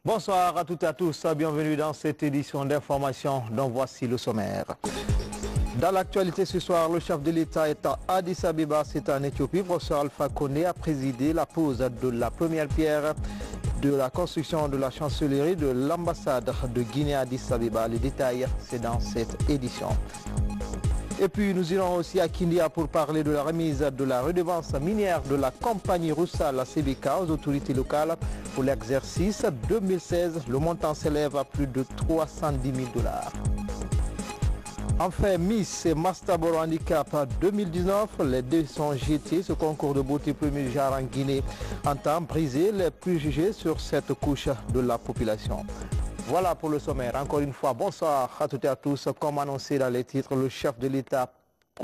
Bonsoir à toutes et à tous, bienvenue dans cette édition d'information dont voici le sommaire. Dans l'actualité ce soir, le chef de l'État est à Addis Abeba, c'est en Éthiopie. Professeur Alpha Condé a présidé la pose de la première pierre de la construction de la chancellerie de l'ambassade de Guinée à Addis Abeba. Les détails, c'est dans cette édition. Et puis nous irons aussi à Kindia pour parler de la remise de la redevance minière de la compagnie Roussal CBK aux autorités locales pour l'exercice 2016. Le montant s'élève à plus de 310 000 $. Enfin, Miss et Mastaboro Handicap 2019, les deux sont jetés. Ce concours de beauté premier genre en Guinée entend briser les préjugés sur cette couche de la population. Voilà pour le sommaire. Encore une fois, bonsoir à toutes et à tous. Comme annoncé dans les titres, le chef de l'État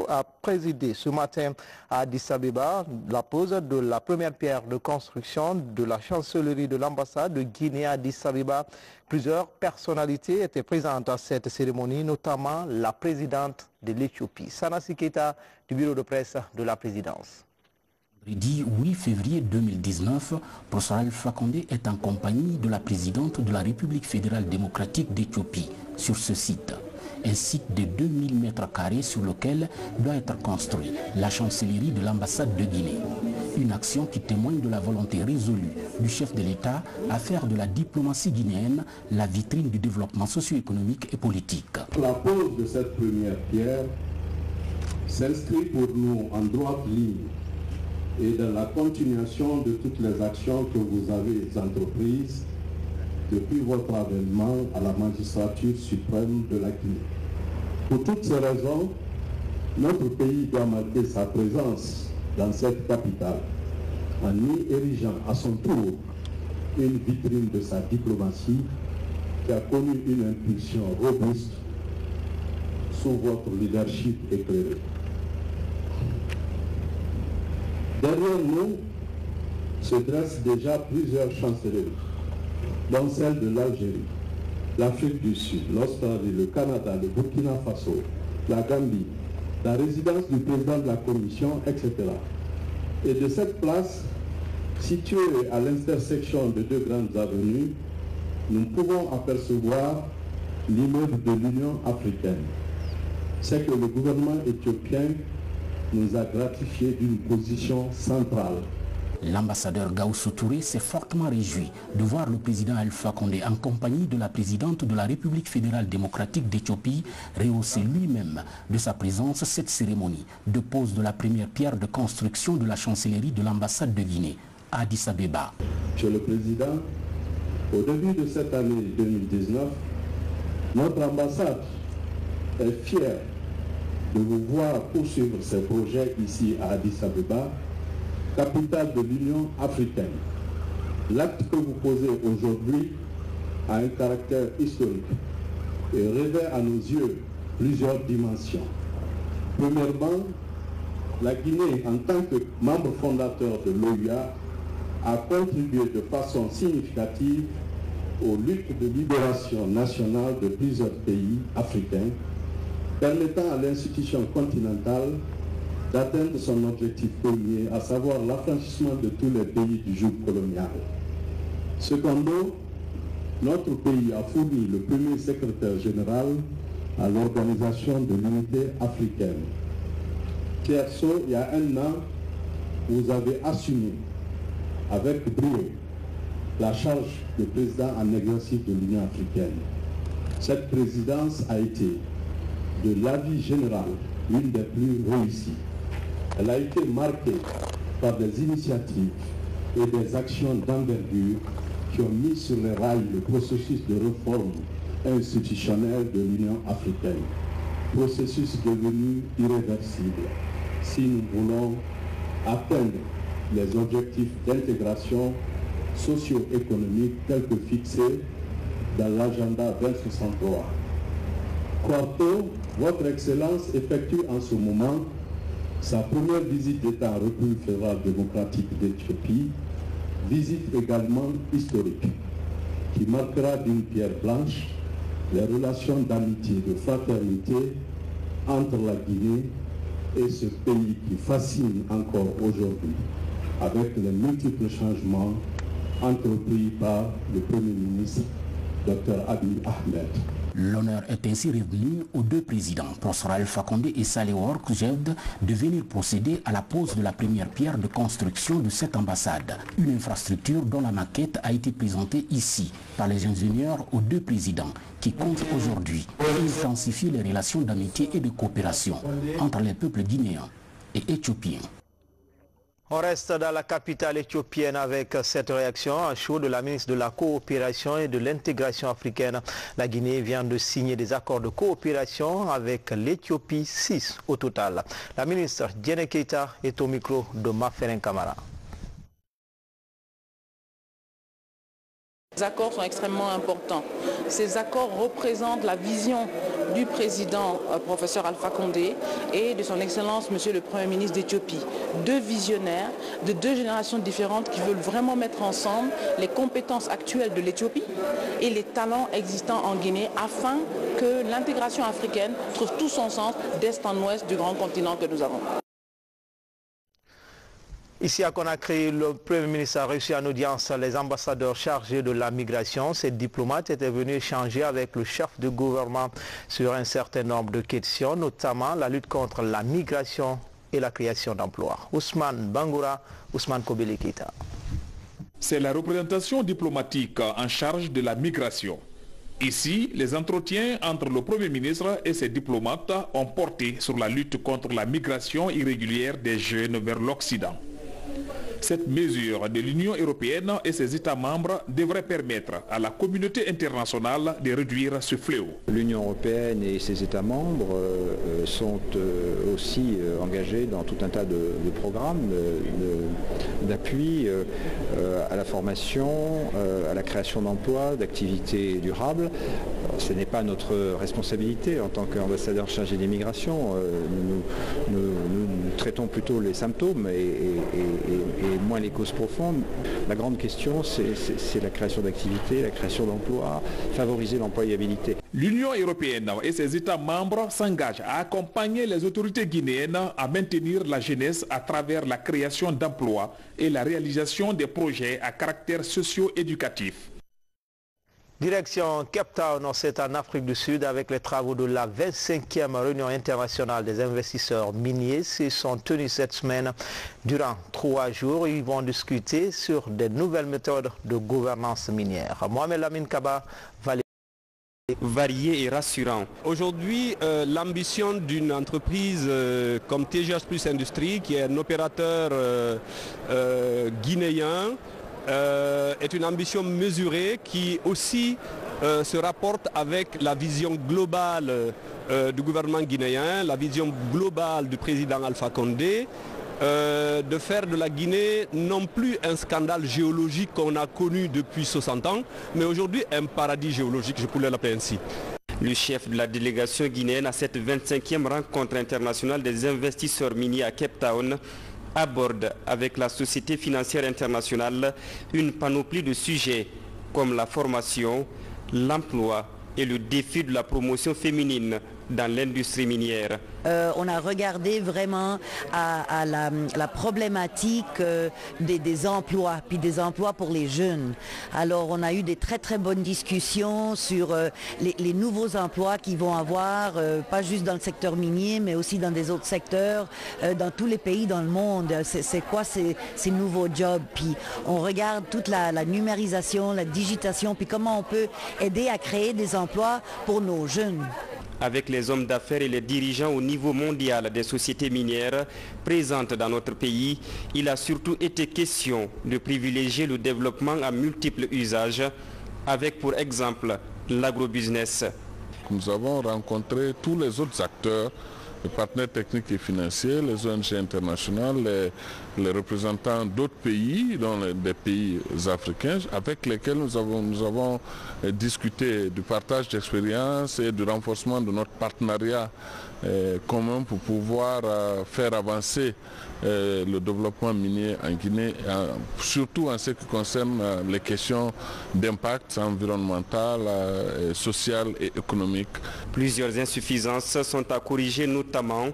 a présidé ce matin à Addis Abeba la pose de la première pierre de construction de la chancellerie de l'ambassade de Guinée à Addis Abeba. Plusieurs personnalités étaient présentes à cette cérémonie, notamment la présidente de l'Éthiopie, Sanassi Keita, du bureau de presse de la présidence. Vendredi 8 février 2019, Professeur Alpha Condé est en compagnie de la présidente de la République fédérale démocratique d'Éthiopie sur ce site. Un site de 2000 m² sur lequel doit être construit la chancellerie de l'ambassade de Guinée. Une action qui témoigne de la volonté résolue du chef de l'État à faire de la diplomatie guinéenne la vitrine du développement socio-économique et politique. La pose de cette première pierre s'inscrit pour nous en droite ligne et dans la continuation de toutes les actions que vous avez entreprises depuis votre avènement à la magistrature suprême de la Guinée. Pour toutes ces raisons, notre pays doit marquer sa présence dans cette capitale en y érigeant à son tour une vitrine de sa diplomatie qui a connu une impulsion robuste sous votre leadership éclairé. Derrière nous se dressent déjà plusieurs chancelleries, dont celle de l'Algérie, l'Afrique du Sud, l'Australie, le Canada, le Burkina Faso, la Gambie, la résidence du président de la Commission, etc. Et de cette place, située à l'intersection de deux grandes avenues, nous pouvons apercevoir l'immeuble de l'Union africaine. C'est que le gouvernement éthiopien nous a gratifié d'une position centrale. L'ambassadeur Gaoussou Touré s'est fortement réjoui de voir le président Alpha Condé en compagnie de la présidente de la République fédérale démocratique d'Éthiopie rehausser lui-même de sa présence cette cérémonie de pose de la première pierre de construction de la chancellerie de l'ambassade de Guinée à Addis Abeba. Monsieur le Président, au début de cette année 2019, notre ambassade est fière de vous voir poursuivre ces projets ici à Addis Abeba, capitale de l'Union africaine. L'acte que vous posez aujourd'hui a un caractère historique et revêt à nos yeux plusieurs dimensions. Premièrement, la Guinée, en tant que membre fondateur de l'OUA, a contribué de façon significative aux luttes de libération nationale de plusieurs pays africains, permettant à l'institution continentale d'atteindre son objectif premier, à savoir l'affranchissement de tous les pays du joug colonial. Secondo, notre pays a fourni le premier secrétaire général à l'Organisation de l'Unité africaine. Terceau, il y a un an, vous avez assumé avec brio la charge de président en exercice de l'Union africaine. Cette présidence a été, de l'avis général, l'une des plus réussies. Elle a été marquée par des initiatives et des actions d'envergure qui ont mis sur les rails le processus de réforme institutionnelle de l'Union africaine. Processus devenu irréversible si nous voulons atteindre les objectifs d'intégration socio-économique tels que fixés dans l'agenda 2063. Quarto, votre Excellence effectue en ce moment sa première visite d'État en République fédérale démocratique d'Éthiopie, visite également historique, qui marquera d'une pierre blanche les relations d'amitié, de fraternité entre la Guinée et ce pays qui fascine encore aujourd'hui, avec les multiples changements entrepris par le Premier ministre, Dr Abiy Ahmed. L'honneur est ainsi revenu aux deux présidents, Professeur Alpha Condé et Saleh Work Jevd, de venir procéder à la pose de la première pierre de construction de cette ambassade. Une infrastructure dont la maquette a été présentée ici par les ingénieurs aux deux présidents qui comptent aujourd'hui intensifier les relations d'amitié et de coopération entre les peuples guinéens et éthiopiens. On reste dans la capitale éthiopienne avec cette réaction à chaud de la ministre de la Coopération et de l'Intégration africaine. La Guinée vient de signer des accords de coopération avec l'Éthiopie, 6 au total. La ministre Diène Keïta est au micro de Maferen Kamara. Les accords sont extrêmement importants. Ces accords représentent la vision du président professeur Alpha Condé et de son Excellence Monsieur le Premier ministre d'Éthiopie. Deux visionnaires de deux générations différentes qui veulent vraiment mettre ensemble les compétences actuelles de l'Éthiopie et les talents existants en Guinée afin que l'intégration africaine trouve tout son sens d'est en ouest du grand continent que nous avons. Ici à Conakry, le Premier ministre a reçu en audience les ambassadeurs chargés de la migration. Ces diplomates étaient venus échanger avec le chef de gouvernement sur un certain nombre de questions, notamment la lutte contre la migration et la création d'emplois. Ousmane Bangoura, Ousmane Kobele Keïta. C'est la représentation diplomatique en charge de la migration. Ici, les entretiens entre le Premier ministre et ses diplomates ont porté sur la lutte contre la migration irrégulière des jeunes vers l'Occident. Cette mesure de l'Union européenne et ses États membres devrait permettre à la communauté internationale de réduire ce fléau. L'Union européenne et ses États membres sont aussi engagés dans tout un tas de programmes d'appui à la formation, à la création d'emplois, d'activités durables. Ce n'est pas notre responsabilité en tant qu'ambassadeur chargé des migrations. Nous traitons plutôt les symptômes et moins les causes profondes. La grande question, c'est la création d'activités, la création d'emplois, favoriser l'employabilité. L'Union européenne et ses États membres s'engagent à accompagner les autorités guinéennes à maintenir la jeunesse à travers la création d'emplois et la réalisation des projets à caractère socio-éducatif. Direction Cape Town, c'est en Afrique du Sud avec les travaux de la 25e réunion internationale des investisseurs miniers. Ils sont tenus cette semaine. Durant 3 jours, ils vont discuter sur des nouvelles méthodes de gouvernance minière. Mohamed Lamine Kaba va varié et rassurant. Aujourd'hui, l'ambition d'une entreprise comme TGH Plus Industrie, qui est un opérateur guinéen, est une ambition mesurée qui aussi se rapporte avec la vision globale du gouvernement guinéen, la vision globale du président Alpha Condé, de faire de la Guinée non plus un scandale géologique qu'on a connu depuis 60 ans, mais aujourd'hui un paradis géologique, je pourrais l'appeler ainsi. Le chef de la délégation guinéenne à cette 25e rencontre internationale des investisseurs miniers à Cape Town aborde avec la Société financière internationale une panoplie de sujets comme la formation, l'emploi et le défi de la promotion féminine dans l'industrie minière. On a regardé vraiment à la problématique des emplois, puis des emplois pour les jeunes. Alors on a eu des très bonnes discussions sur les nouveaux emplois qu'ils vont avoir, pas juste dans le secteur minier, mais aussi dans des autres secteurs, dans tous les pays dans le monde. C'est quoi ces nouveaux jobs? Puis on regarde toute la numérisation, la digitation, puis comment on peut aider à créer des emplois pour nos jeunes. Avec les hommes d'affaires et les dirigeants au niveau mondial des sociétés minières présentes dans notre pays, il a surtout été question de privilégier le développement à multiples usages, avec pour exemple l'agrobusiness. Nous avons rencontré tous les autres acteurs, les partenaires techniques et financiers, les ONG internationales, les représentants d'autres pays, dont des pays africains, avec lesquels nous avons discuté du partage d'expériences et du renforcement de notre partenariat commun pour pouvoir faire avancer le développement minier en Guinée, surtout en ce qui concerne les questions d'impact environnemental, social et économique. Plusieurs insuffisances sont à corriger, notamment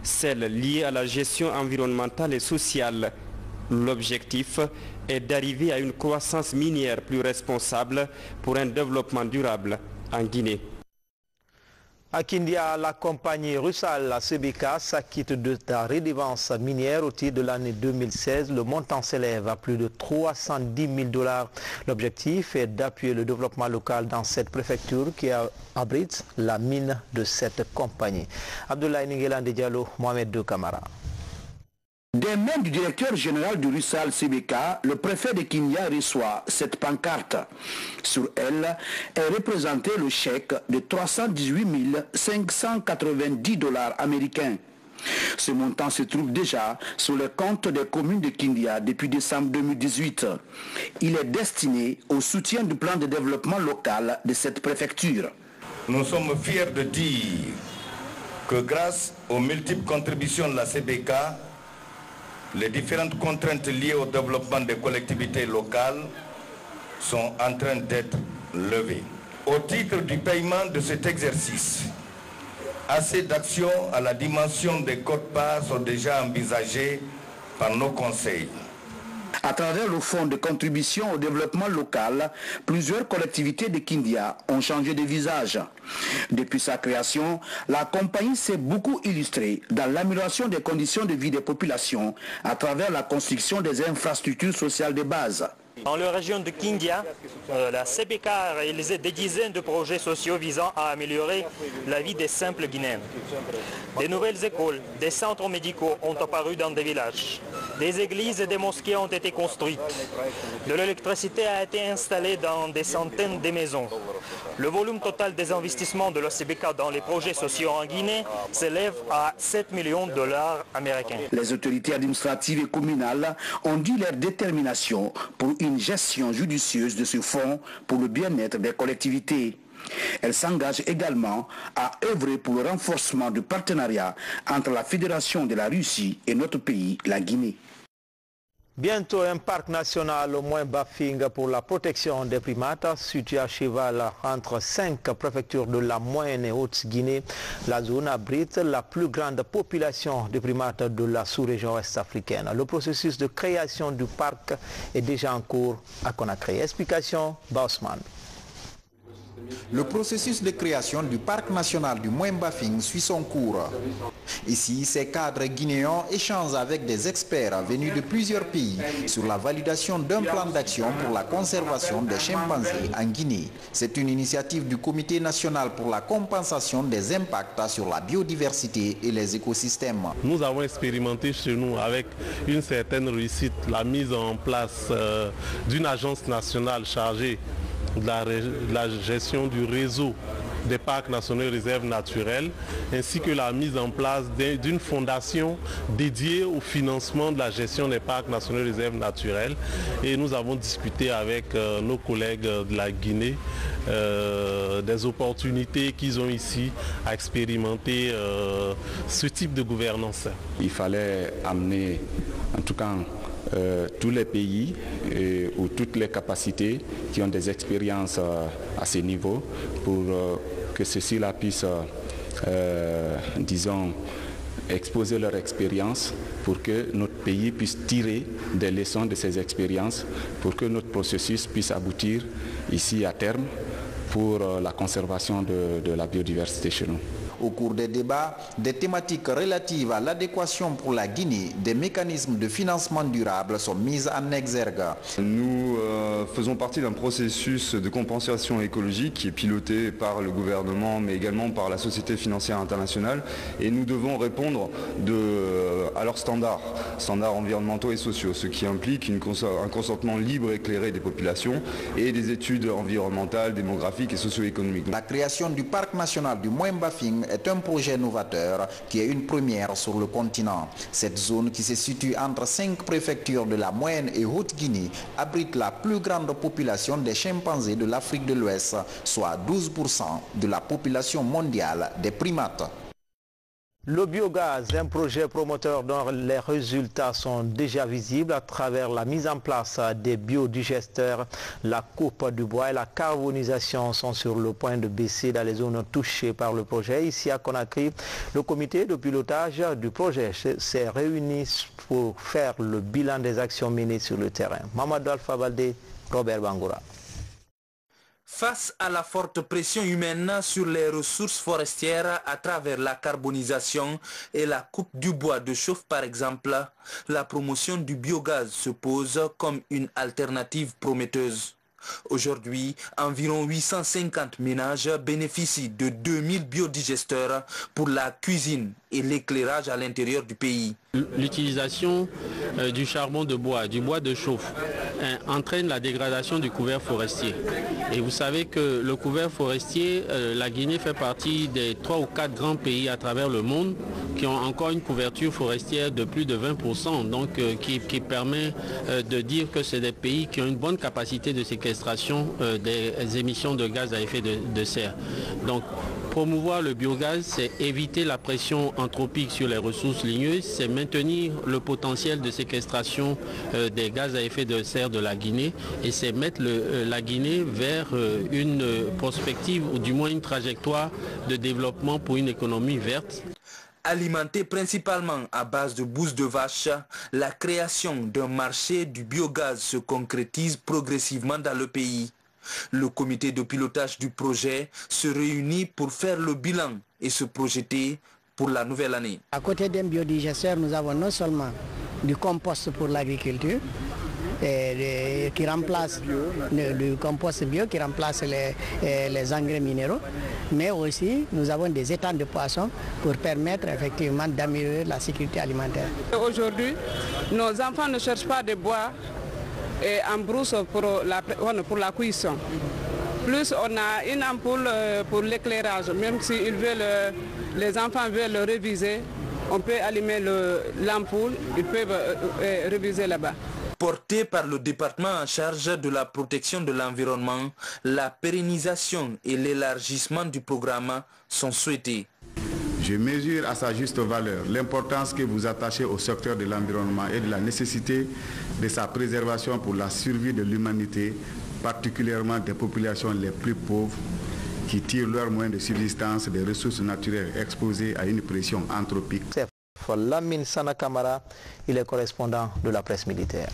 celles liées à la gestion environnementale et sociale L'objectif est d'arriver à une croissance minière plus responsable pour un développement durable en Guinée. À Kindia, la compagnie Rusal, la CBK, s'acquitte de la redevance minière au titre de l'année 2016. Le montant s'élève à plus de 310 000 $. L'objectif est d'appuyer le développement local dans cette préfecture qui abrite la mine de cette compagnie. Abdoulaye Ningelande Diallo, Mohamed De Camara. Des mains du directeur général du Rusal CBK, le préfet de Kindia reçoit cette pancarte. Sur elle est représenté le chèque de 318 590 $ américains. Ce montant se trouve déjà sur les comptes des communes de Kindia depuis décembre 2018. Il est destiné au soutien du plan de développement local de cette préfecture. Nous sommes fiers de dire que grâce aux multiples contributions de la CBK, les différentes contraintes liées au développement des collectivités locales sont en train d'être levées. Au titre du paiement de cet exercice, assez d'actions à la dimension des quotes-parts sont déjà envisagées par nos conseils. À travers le fonds de contribution au développement local, plusieurs collectivités de Kindia ont changé de visage. Depuis sa création, la compagnie s'est beaucoup illustrée dans l'amélioration des conditions de vie des populations à travers la construction des infrastructures sociales de base. Dans la région de Kindia, la CBK a réalisé des dizaines de projets sociaux visant à améliorer la vie des simples Guinéens. Des nouvelles écoles, des centres médicaux ont apparu dans des villages. Des églises et des mosquées ont été construites. De l'électricité a été installée dans des centaines de maisons. Le volume total des investissements de la CBK dans les projets sociaux en Guinée s'élève à 7 millions de $ américains. Les autorités administratives et communales ont dit leur détermination pour une gestion judicieuse de ce fonds pour le bien-être des collectivités. Elle s'engage également à œuvrer pour le renforcement du partenariat entre la Fédération de la Russie et notre pays, la Guinée. Bientôt un parc national au moins Bafing pour la protection des primates situé à cheval entre 5 préfectures de la Moyenne et Haute-Guinée. La zone abrite la plus grande population de primates de la sous-région ouest-africaine. Le processus de création du parc est déjà en cours à Conakry. Explication, Bausman. Le processus de création du parc national du Moyen-Bafing suit son cours. Ici, ces cadres guinéens échangent avec des experts venus de plusieurs pays sur la validation d'un plan d'action pour la conservation des chimpanzés en Guinée. C'est une initiative du Comité national pour la compensation des impacts sur la biodiversité et les écosystèmes. Nous avons expérimenté chez nous avec une certaine réussite la mise en place d'une agence nationale chargée de la gestion du réseau des parcs nationaux et réserves naturelles, ainsi que la mise en place d'une fondation dédiée au financement de la gestion des parcs nationaux et réserves naturelles. Et nous avons discuté avec nos collègues de la Guinée des opportunités qu'ils ont ici à expérimenter ce type de gouvernance. Il fallait amener, en tout cas, tous les pays ou toutes les capacités qui ont des expériences à ce niveau pour que ceux-ci-là puissent, disons, exposer leur expérience pour que notre pays puisse tirer des leçons de ces expériences, pour que notre processus puisse aboutir ici à terme pour la conservation de la biodiversité chez nous. Au cours des débats, des thématiques relatives à l'adéquation pour la Guinée des mécanismes de financement durable sont mises en exergue. Nous faisons partie d'un processus de compensation écologique qui est piloté par le gouvernement mais également par la Société financière internationale et nous devons répondre à leurs standards environnementaux et sociaux, ce qui implique un consentement libre et éclairé des populations et des études environnementales, démographiques et socio-économiques. La création du parc national du Moyen-Bafing est un projet novateur qui est une première sur le continent. Cette zone qui se situe entre 5 préfectures de la Moyenne et Haute-Guinée abrite la plus grande population des chimpanzés de l'Afrique de l'Ouest, soit 12% de la population mondiale des primates. Le biogaz, un projet promoteur dont les résultats sont déjà visibles à travers la mise en place des biodigesteurs. La coupe du bois et la carbonisation sont sur le point de baisser dans les zones touchées par le projet. Ici à Conakry, le comité de pilotage du projet s'est réuni pour faire le bilan des actions menées sur le terrain. Mamadou Alpha Baldé, Robert Bangoura. Face à la forte pression humaine sur les ressources forestières à travers la carbonisation et la coupe du bois de chauffe par exemple, la promotion du biogaz se pose comme une alternative prometteuse. Aujourd'hui, environ 850 ménages bénéficient de 2000 biodigesteurs pour la cuisine et l'éclairage à l'intérieur du pays. L'utilisation du charbon de bois, du bois de chauffe, entraîne la dégradation du couvert forestier. Et vous savez que le couvert forestier, la Guinée fait partie des 3 ou 4 grands pays à travers le monde qui ont encore une couverture forestière de plus de 20%, donc qui permet de dire que c'est des pays qui ont une bonne capacité de séquestration des émissions de gaz à effet de serre. Donc, promouvoir le biogaz, c'est éviter la pression anthropique sur les ressources ligneuses, c'est maintenir le potentiel de séquestration des gaz à effet de serre de la Guinée et c'est mettre la Guinée vers une perspective ou du moins une trajectoire de développement pour une économie verte. Alimenté principalement à base de bouse de vache, la création d'un marché du biogaz se concrétise progressivement dans le pays. Le comité de pilotage du projet se réunit pour faire le bilan et se projeter pour la nouvelle année. À côté d'un biodigesteur, nous avons non seulement du compost pour l'agriculture, qui remplace du compost bio qui remplace les engrais minéraux, mais aussi nous avons des étangs de poissons pour permettre effectivement d'améliorer la sécurité alimentaire. Aujourd'hui, nos enfants ne cherchent pas de bois en brousse pour la cuisson. Plus on a une ampoule pour l'éclairage, même si les enfants veulent le réviser, on peut allumer l'ampoule, ils peuvent réviser là-bas. Porté par le département en charge de la protection de l'environnement, la pérennisation et l'élargissement du programme sont souhaités. Je mesure à sa juste valeur l'importance que vous attachez au secteur de l'environnement et de la nécessité de sa préservation pour la survie de l'humanité, particulièrement des populations les plus pauvres qui tirent leurs moyens de subsistance des ressources naturelles exposées à une pression anthropique. Lamine Sana Kamara, il est correspondant de la presse militaire.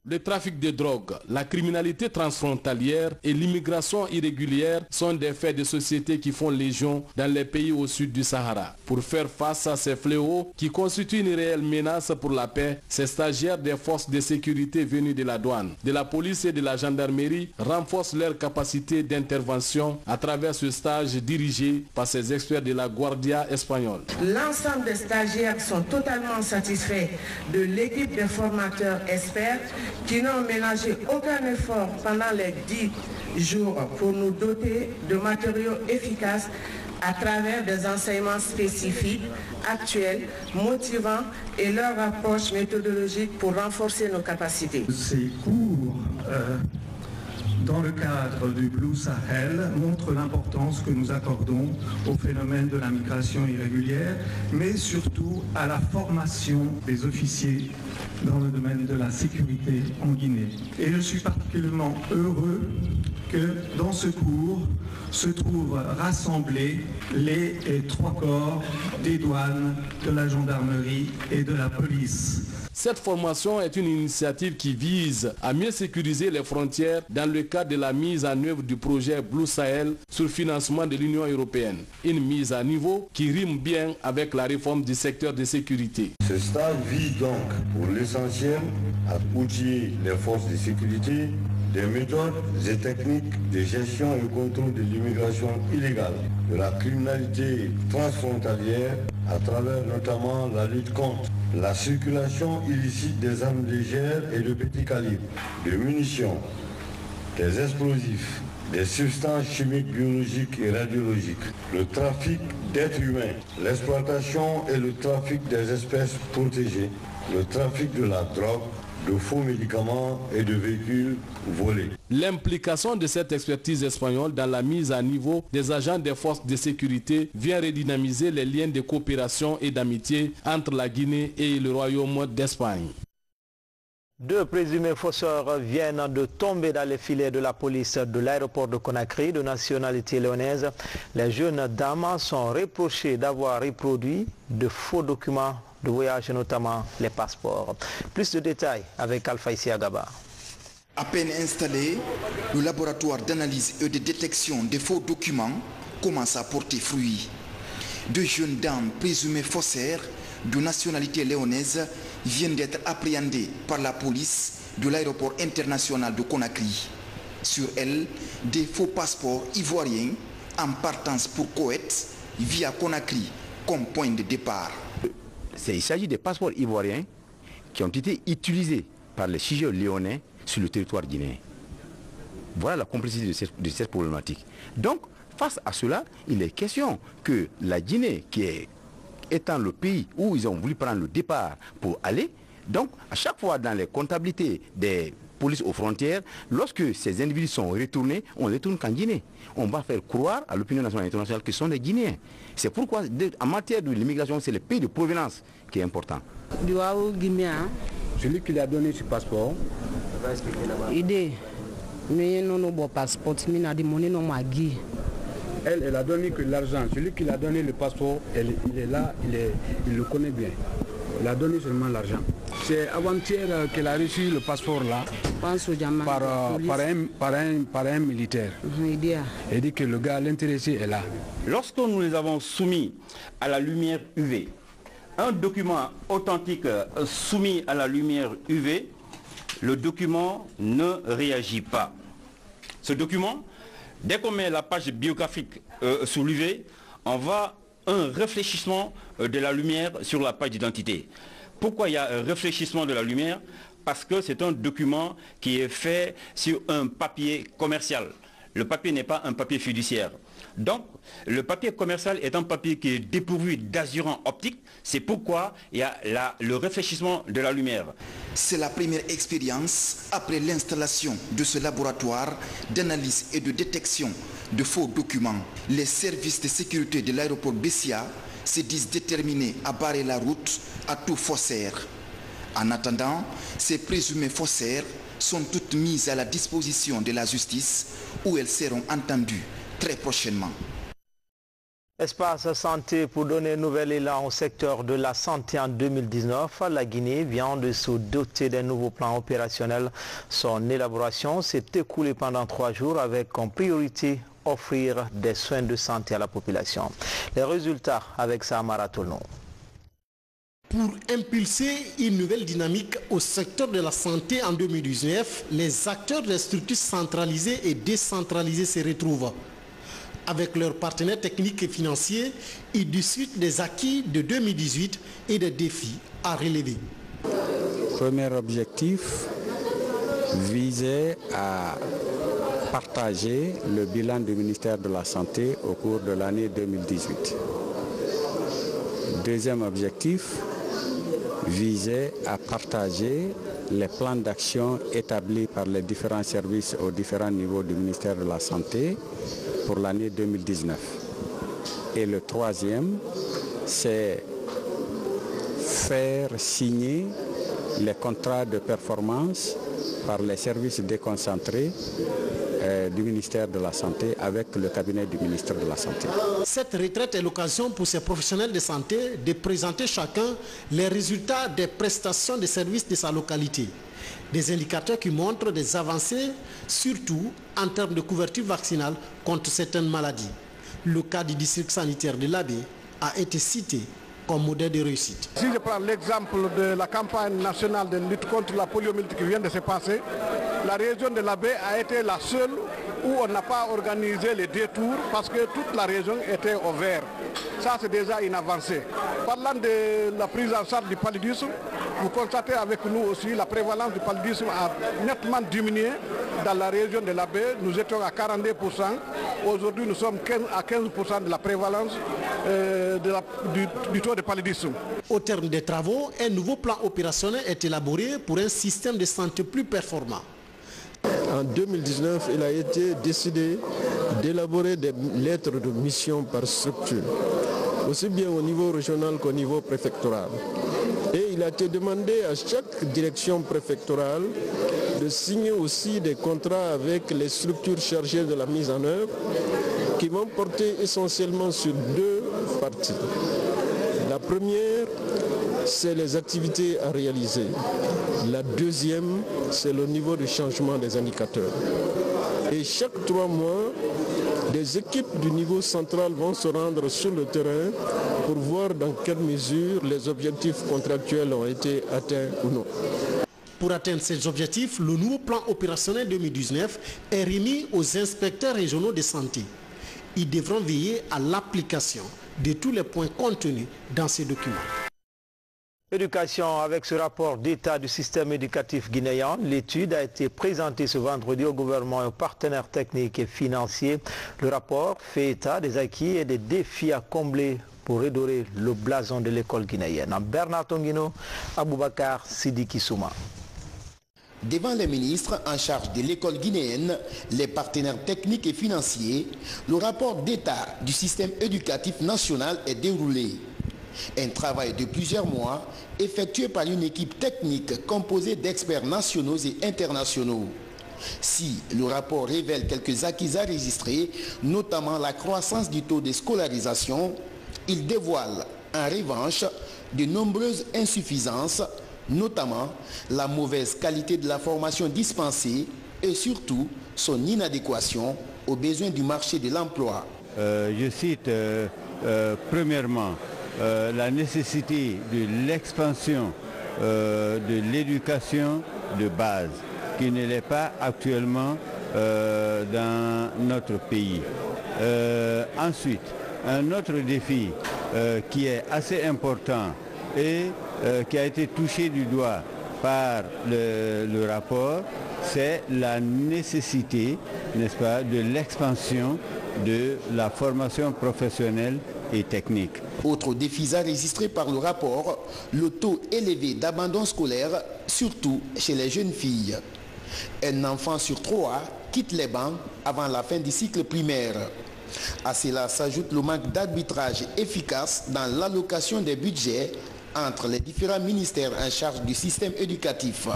Le trafic de drogue, la criminalité transfrontalière et l'immigration irrégulière sont des faits de société qui font légion dans les pays au sud du Sahara. Pour faire face à ces fléaux qui constituent une réelle menace pour la paix, ces stagiaires des forces de sécurité venus de la douane, de la police et de la gendarmerie renforcent leur capacité d'intervention à travers ce stage dirigé par ces experts de la Guardia espagnole. L'ensemble des stagiaires sont totalement satisfaits de l'équipe de formateurs experts qui n'ont ménagé aucun effort pendant les 10 jours pour nous doter de matériaux efficaces à travers des enseignements spécifiques, actuels, motivants et leur approche méthodologique pour renforcer nos capacités. Ces cours dans le cadre du Blue Sahel montrent l'importance que nous accordons au phénomène de la migration irrégulière, mais surtout à la formation des officiers dans le domaine de la sécurité en Guinée. Et je suis particulièrement heureux que dans ce cours se trouvent rassemblés les 3 corps des douanes, de la gendarmerie et de la police. Cette formation est une initiative qui vise à mieux sécuriser les frontières dans le cadre de la mise en œuvre du projet Blue Sahel sur financement de l'Union européenne. Une mise à niveau qui rime bien avec la réforme du secteur de sécurité. Ce stage vise donc pour l'essentiel à outiller les forces de sécurité des méthodes et techniques de gestion et contrôle de l'immigration illégale, de la criminalité transfrontalière à travers notamment la lutte contre la circulation illicite des armes légères et de petit calibre, de munitions, des explosifs, des substances chimiques, biologiques et radiologiques, le trafic d'êtres humains, l'exploitation et le trafic des espèces protégées, le trafic de la drogue, de faux médicaments et de véhicules volés. L'implication de cette expertise espagnole dans la mise à niveau des agents des forces de sécurité vient redynamiser les liens de coopération et d'amitié entre la Guinée et le Royaume d'Espagne. 2 présumés fausseurs viennent de tomber dans les filets de la police de l'aéroport de Conakry de nationalité léonaise. Les jeunes dames sont reprochées d'avoir reproduit de faux documents de voyage, notamment les passeports. Plus de détails avec Alpha Isiagaba. À peine installé, le laboratoire d'analyse et de détection des faux documents commence à porter fruit. 2 jeunes dames présumées faussaires de nationalité léonaise viennent d'être appréhendées par la police de l'aéroport international de Conakry. Sur elles, des faux passeports ivoiriens en partance pour Koweït via Conakry comme point de départ. Il s'agit des passeports ivoiriens qui ont été utilisés par les CIGE léonais sur le territoire guinéen. Voilà la complexité de cette problématique. Donc, face à cela, il est question que la Guinée, qui est étant le pays où ils ont voulu prendre le départ pour aller, donc à chaque fois dans les comptabilités des polices aux frontières, lorsque ces individus sont retournés, on les retourne qu'en Guinée. On va faire croire à l'opinion nationale et internationale que ce sont des Guinéens. C'est pourquoi, en matière de l'immigration, c'est le pays de provenance qui est important. Celui qui lui a donné ce passeport, elle a donné que l'argent. Celui qui lui a donné le passeport, il est là, il le connaît bien. Il a donné seulement l'argent. C'est avant-hier qu'elle a reçu le passeport là par un militaire. Il dit que le gars, l'intéressé est là. Lorsque nous les avons soumis à la lumière UV, un document authentique soumis à la lumière UV, le document ne réagit pas. Ce document, dès qu'on met la page biographique sous l'UV, on voit un réfléchissement de la lumière sur la page d'identité. Pourquoi il y a un réfléchissement de la lumière? Parce que c'est un document qui est fait sur un papier commercial. Le papier n'est pas un papier fiduciaire. Donc, le papier commercial est un papier qui est dépourvu d'azurant optique. C'est pourquoi il y a le réfléchissement de la lumière. C'est la première expérience après l'installation de ce laboratoire d'analyse et de détection de faux documents. Les services de sécurité de l'aéroport Bessia se disent déterminés à barrer la route à tout faussaire. En attendant, ces présumés faussaires sont toutes mises à la disposition de la justice où elles seront entendues très prochainement. Espace santé pour donner un nouvel élan au secteur de la santé en 2019. La Guinée vient de se doter d'un nouveau plan opérationnel. Son élaboration s'est écoulée pendant 3 jours avec en priorité offrir des soins de santé à la population. Les résultats avec Samara Tono. Pour impulser une nouvelle dynamique au secteur de la santé en 2019, les acteurs des structures centralisées et décentralisées se retrouvent. Avec leurs partenaires techniques et financiers, ils discutent des acquis de 2018 et des défis à relever. Premier objectif visait à partager le bilan du ministère de la Santé au cours de l'année 2018. Deuxième objectif visait à partager les plans d'action établis par les différents services aux différents niveaux du ministère de la Santé pour l'année 2019. Et le troisième, c'est faire signer les contrats de performance par les services déconcentrés du ministère de la Santé avec le cabinet du ministre de la Santé. Cette retraite est l'occasion pour ces professionnels de santé de présenter chacun les résultats des prestations de services de sa localité. Des indicateurs qui montrent des avancées, surtout en termes de couverture vaccinale contre certaines maladies. Le cas du district sanitaire de l'Abbé a été cité comme modèle de réussite. Si je prends l'exemple de la campagne nationale de lutte contre la poliomyélite qui vient de se passer, la région de l'Abbé a été la seule où on n'a pas organisé les détours parce que toute la région était au vert. Ça, c'est déjà une avancée. Parlant de la prise en charge du paludisme, vous constatez avec nous aussi la prévalence du paludisme a nettement diminué dans la région de l'Abbé. Nous étions à 42%. Aujourd'hui, nous sommes à 15% de la prévalence. du taux de paludisme. Au terme des travaux, un nouveau plan opérationnel est élaboré pour un système de santé plus performant. En 2019, il a été décidé d'élaborer des lettres de mission par structure, aussi bien au niveau régional qu'au niveau préfectoral. Et il a été demandé à chaque direction préfectorale de signer aussi des contrats avec les structures chargées de la mise en œuvre qui vont porter essentiellement sur deux parties. La première, c'est les activités à réaliser. La deuxième, c'est le niveau de changement des indicateurs. Et chaque 3 mois, des équipes du niveau central vont se rendre sur le terrain pour voir dans quelle mesure les objectifs contractuels ont été atteints ou non. Pour atteindre ces objectifs, le nouveau plan opérationnel 2019 est remis aux inspecteurs régionaux de santé. Ils devront veiller à l'application de tous les points contenus dans ces documents. Éducation, avec ce rapport d'état du système éducatif guinéen, l'étude a été présentée ce vendredi au gouvernement et aux partenaires techniques et financiers. Le rapport fait état des acquis et des défis à combler pour redorer le blason de l'école guinéenne. Bernard Tonguino, Aboubakar Sidiki Souma. Devant les ministres en charge de l'école guinéenne, les partenaires techniques et financiers, le rapport d'état du système éducatif national est déroulé. Un travail de plusieurs mois effectué par une équipe technique composée d'experts nationaux et internationaux. Si le rapport révèle quelques acquis enregistrés, notamment la croissance du taux de scolarisation, il dévoile en revanche de nombreuses insuffisances, notamment la mauvaise qualité de la formation dispensée et surtout son inadéquation aux besoins du marché de l'emploi. Je cite premièrement la nécessité de l'expansion de l'éducation de base qui ne l'est pas actuellement dans notre pays. Ensuite, un autre défi qui est assez important et qui a été touché du doigt par le rapport, c'est la nécessité, n'est-ce pas, de l'expansion de la formation professionnelle et technique. Autre défi enregistré par le rapport, le taux élevé d'abandon scolaire, surtout chez les jeunes filles. Un enfant sur 3 quitte les bancs avant la fin du cycle primaire. À cela s'ajoute le manque d'arbitrage efficace dans l'allocation des budgets entre les différents ministères en charge du système éducatif.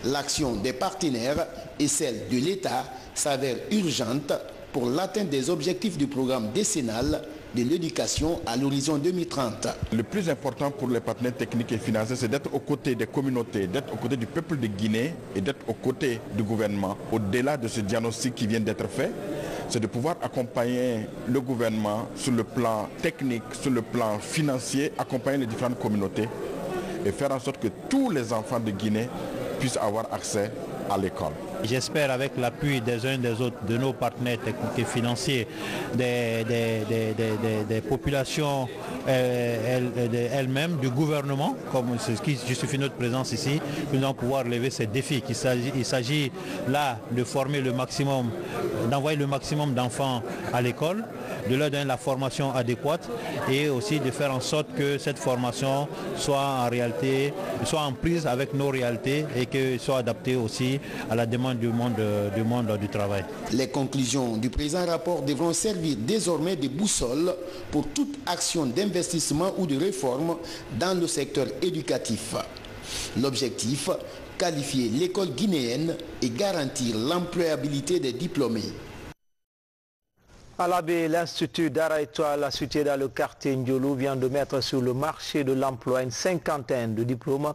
L'action des partenaires et celle de l'État s'avère urgente pour l'atteinte des objectifs du programme décennal de l'éducation à l'horizon 2030. Le plus important pour les partenaires techniques et financiers, c'est d'être aux côtés des communautés, d'être aux côtés du peuple de Guinée et d'être aux côtés du gouvernement. Au-delà de ce diagnostic qui vient d'être fait, c'est de pouvoir accompagner le gouvernement sur le plan technique, sur le plan financier, accompagner les différentes communautés et faire en sorte que tous les enfants de Guinée puissent avoir accès à l'école. J'espère avec l'appui des uns des autres, de nos partenaires techniques et financiers, des populations elles-mêmes, du gouvernement, comme c'est ce qui justifie notre présence ici, nous allons pouvoir lever ces défis. Il s'agit là de former le maximum, d'envoyer le maximum d'enfants à l'école, de leur donner la formation adéquate et aussi de faire en sorte que cette formation soit en réalité, soit en prise avec nos réalités et qu'elle soit adaptée aussi à la demande du monde du travail. Les conclusions du présent rapport devront servir désormais de boussole pour toute action d'investissement ou de réforme dans le secteur éducatif. L'objectif, qualifier l'école guinéenne et garantir l'employabilité des diplômés. À l'Abbé, l'Institut d'Ara Étoile, situé dans le quartier Ndiolou, vient de mettre sur le marché de l'emploi une cinquantaine de diplômes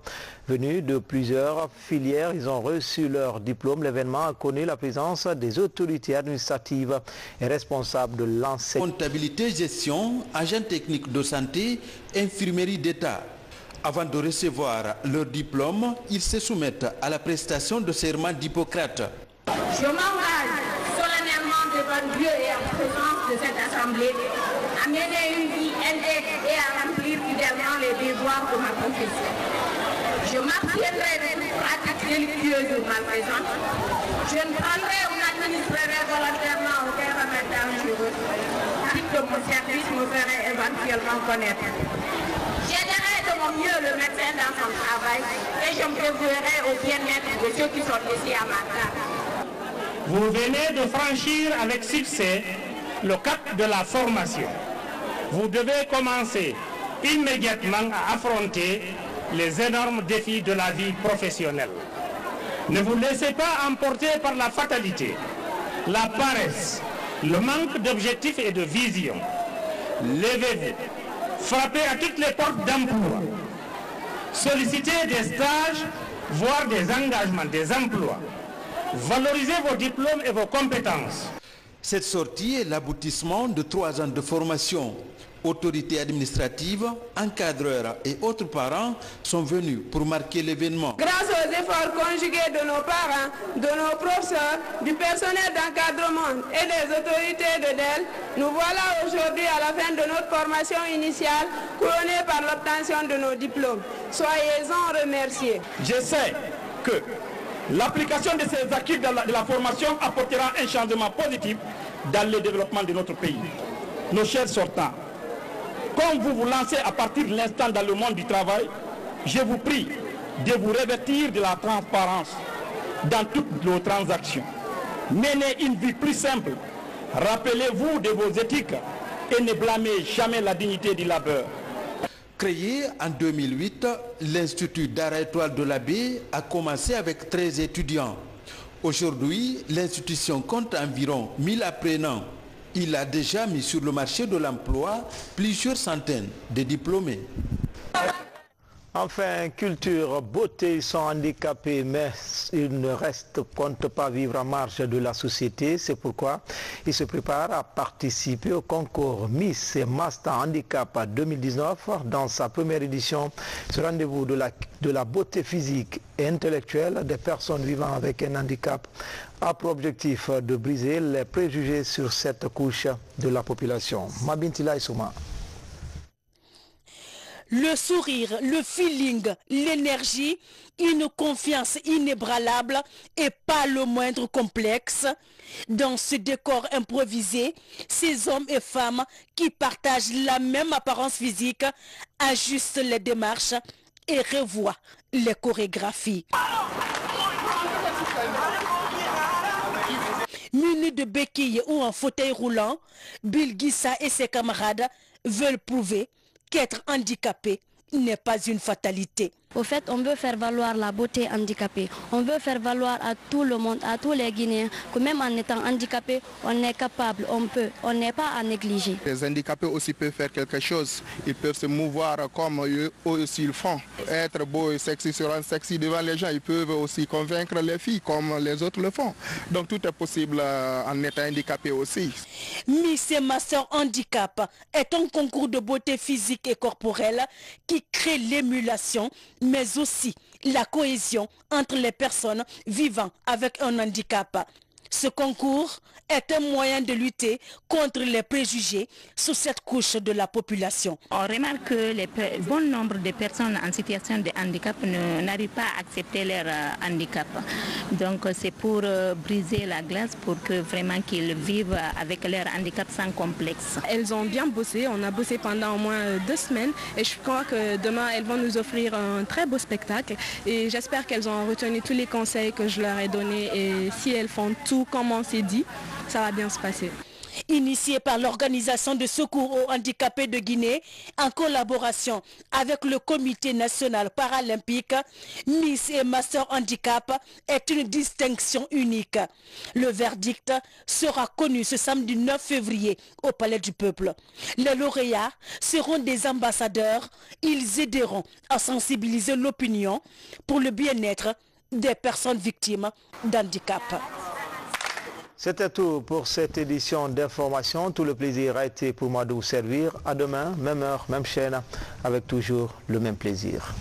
venus de plusieurs filières. Ils ont reçu leur diplôme. L'événement a connu la présence des autorités administratives et responsables de l'enseignement. Comptabilité, gestion, agent technique de santé, infirmerie d'État. Avant de recevoir leur diplôme, ils se soumettent à la prestation de serment d'Hippocrate. Je m'engage solennellement devant Dieu et en présence de cette assemblée à mener une vie intègre et à remplir fidèlement les devoirs de ma profession. Je m'abstiendrai de toute pratique délictueuse ou malfaisante. Je ne prendrai ou n'administrerai volontairement aucun remède dangereux. de mon service me ferait éventuellement connaître. J'aiderai de mon mieux le médecin dans son travail et je me dévouerai au bien-être de ceux qui sont ici à ma table. Vous venez de franchir avec succès le cap de la formation. Vous devez commencer immédiatement à affronter les énormes défis de la vie professionnelle. Ne vous laissez pas emporter par la fatalité, la paresse, le manque d'objectifs et de vision. Levez-vous, frappez à toutes les portes d'emploi, sollicitez des stages, voire des engagements, des emplois. Valorisez vos diplômes et vos compétences. Cette sortie est l'aboutissement de 3 ans de formation. Autorités administratives, encadreurs et autres parents sont venus pour marquer l'événement. Grâce aux efforts conjugués de nos parents, de nos professeurs, du personnel d'encadrement et des autorités de DEL, nous voilà aujourd'hui à la fin de notre formation initiale, couronnée par l'obtention de nos diplômes. Soyez-en remerciés. Je sais que l'application de ces acquis de la formation apportera un changement positif dans le développement de notre pays. Nos chers sortants, comme vous vous lancez à partir de l'instant dans le monde du travail, je vous prie de vous revêtir de la transparence dans toutes nos transactions. Menez une vie plus simple. Rappelez-vous de vos éthiques et ne blâmez jamais la dignité du labeur. Créé en 2008, l'Institut d'art étoile de la Baie a commencé avec 13 étudiants. Aujourd'hui, l'institution compte environ 1000 apprenants. Il a déjà mis sur le marché de l'emploi plusieurs centaines de diplômés. Enfin, culture, beauté, ils sont handicapés, mais ils ne comptent pas vivre en marge de la société. C'est pourquoi ils se préparent à participer au concours Miss et Master Handicap 2019. Dans sa première édition, ce rendez-vous de la beauté physique et intellectuelle des personnes vivant avec un handicap a pour objectif de briser les préjugés sur cette couche de la population. Mabintila Issouma. Le sourire, le feeling, l'énergie, une confiance inébranlable et pas le moindre complexe. Dans ce décor improvisé, ces hommes et femmes qui partagent la même apparence physique ajustent les démarches et revoient les chorégraphies. Munis de béquilles ou en fauteuil roulant, Bilgissa et ses camarades veulent prouver qu'être handicapé n'est pas une fatalité. Au fait, on veut faire valoir la beauté handicapée. On veut faire valoir à tout le monde, à tous les Guinéens, que même en étant handicapé, on est capable, on peut, on n'est pas à négliger. Les handicapés aussi peuvent faire quelque chose. Ils peuvent se mouvoir comme eux aussi le font. Être beau et sexy, se rendre sexy devant les gens. Ils peuvent aussi convaincre les filles comme les autres le font. Donc tout est possible en étant handicapé aussi. Miss et Master Handicap est un concours de beauté physique et corporelle qui crée l'émulation, mais aussi la cohésion entre les personnes vivant avec un handicap. Ce concours est un moyen de lutter contre les préjugés sur cette couche de la population. On remarque que le bon nombre de personnes en situation de handicap n'arrivent pas à accepter leur handicap. Donc c'est pour briser la glace, pour que vraiment qu'ils vivent avec leur handicap sans complexe. Elles ont bien bossé, on a bossé pendant au moins 2 semaines et je crois que demain elles vont nous offrir un très beau spectacle et j'espère qu'elles ont retenu tous les conseils que je leur ai donnés et si elles font tout comme on s'est dit, ça va bien se passer. Initié par l'Organisation de secours aux handicapés de Guinée, en collaboration avec le Comité national paralympique, Miss et Master Handicap est une distinction unique. Le verdict sera connu ce samedi 9 février au Palais du Peuple. Les lauréats seront des ambassadeurs. Ils aideront à sensibiliser l'opinion pour le bien-être des personnes victimes d'handicap. C'était tout pour cette édition d'information. Tout le plaisir a été pour moi de vous servir. À demain, même heure, même chaîne, avec toujours le même plaisir.